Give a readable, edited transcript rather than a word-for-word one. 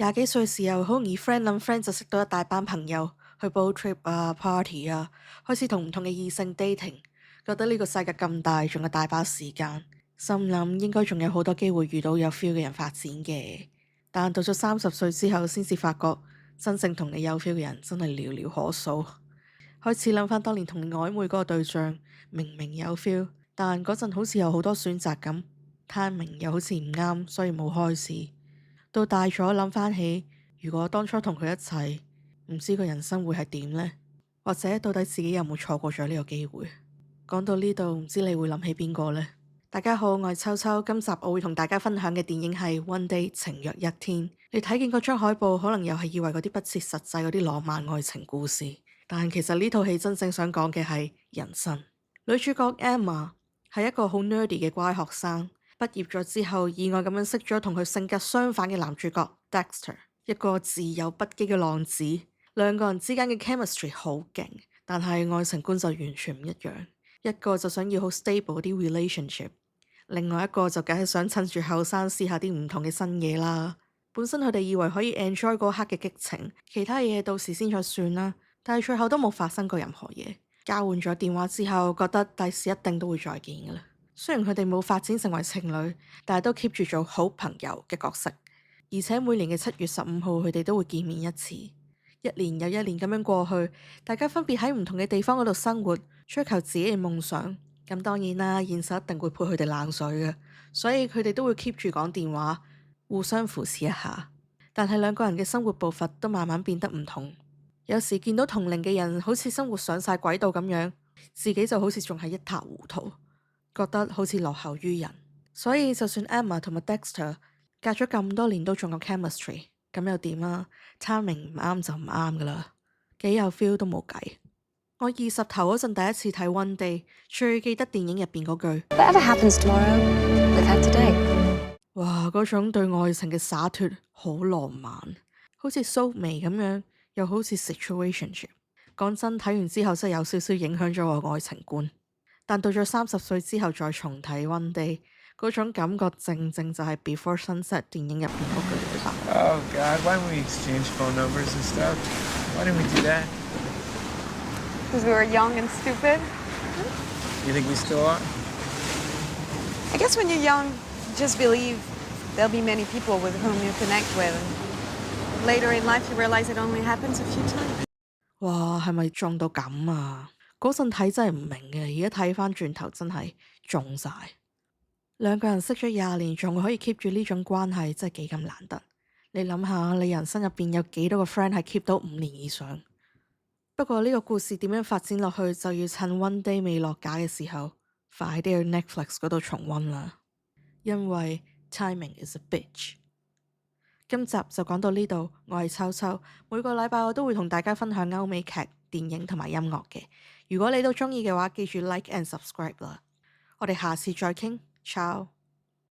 廿幾歲時候好容易 friend 諗 friend 就識到一大班朋友去 boat trip 啊 party 啊，開始同唔同嘅異性 dating，覺得呢個世界咁大，仲有大把時間，心諗應該仲有好多機會遇到有 feel 嘅人發展嘅。但到咗30歲之後，先至發覺真正同你有 feel 嘅人真係寥寥可數。開始諗翻當年同你曖昧嗰個對象，明明有 feel，但嗰陣好似有好多選擇咁，timing又好似唔啱，所以冇開始。到大咗諗翻起，如果當初同佢一齊，唔知個人生會係點呢？或者到底自己有冇錯過咗呢個機會？講到呢度，唔知你會諗起邊個呢？大家好，我係秋秋，今集我會同大家分享嘅電影係《One Day 情若一天》。你睇見嗰張海報，可能又係以為嗰啲不切實際嗰啲浪漫愛情故事，但其實呢套戲真正想講嘅係人生。女主角 Emma 係一個好 nerdy 嘅乖學生。畢業咗之後，意外咁樣識咗同佢性格相反嘅男主角 Dexter，一個自由不羈嘅浪子。兩個人之間嘅 chemistry 好勁，但係愛情觀就完全唔一樣。一個就想要好 stable 啲 relationship，另外一個就梗係想趁住後生試下啲唔同嘅新嘢啦。本身佢哋以為可以 enjoy 嗰刻嘅激情，其他嘢到時先再算啦。但係最後都冇發生過任何嘢。交換咗電話之後，覺得第時一定都會再見㗎啦。雖然佢哋冇發展成為情侶，但係都 keep 住做好朋友嘅角色，而且每年嘅7月15號佢哋都會見面一次。一年又一年咁樣過去，大家分別喺唔同嘅地方嗰度生活，追求自己嘅夢想。咁當然啦，現實一定會潑佢哋冷水嘅，所以佢哋都會 keep 住講電話，互相扶持一下。但係兩個人嘅生活步伐都慢慢變得唔同，有時見到同齡嘅人好似生活上晒軌道咁樣，自己就好似仲係一塌糊塗。覺得好似落後於人，所以就算 Emma 同埋 Dexter 隔咗咁多年都仲有 chemistry， 咁又點啊？timing 唔啱就唔啱噶啦，幾有 feel 都冇計。我20頭嗰陣第一次睇 One Day， 最記得電影入邊嗰句 Whatever happens tomorrow, live out today。哇，嗰種對愛情嘅灑脫好浪漫，好似 soulmate 咁樣，又好似 situationship。講真，睇完之後真係有少少影響咗我愛情觀。但到咗30歲之後再重睇 One Day， 嗰種感覺正正就係 Before Sunset 電影入邊嗰句對白。Oh God, why don't we exchange phone numbers and stuff? Why didn't we do that? Because we were young and stupid. You think we still are? I guess when you're young, you just believe there'll be many people with whom you connect with. And later in life, you realize it only happens a few times. 哇，係咪中到咁啊？嗰陣睇真係唔明嘅，而家睇翻轉頭真係中晒。兩個人識咗20年，仲可以 keep 住呢種關係，真係幾咁難得。你諗下，你人生入邊有幾多個 friend 係 keep 到5年以上？不過呢個故事點樣發展落去，就要趁 One Day 未落架嘅時候，快啲去 Netflix 嗰度重溫啦。因為 timing is a bitch。今集就講到呢度，我係秋秋，每個禮拜我都會同大家分享歐美劇、電影同埋音樂嘅。如果你都鍾意嘅話，記住 like and subscribe 啦。我哋下次再傾，ciao。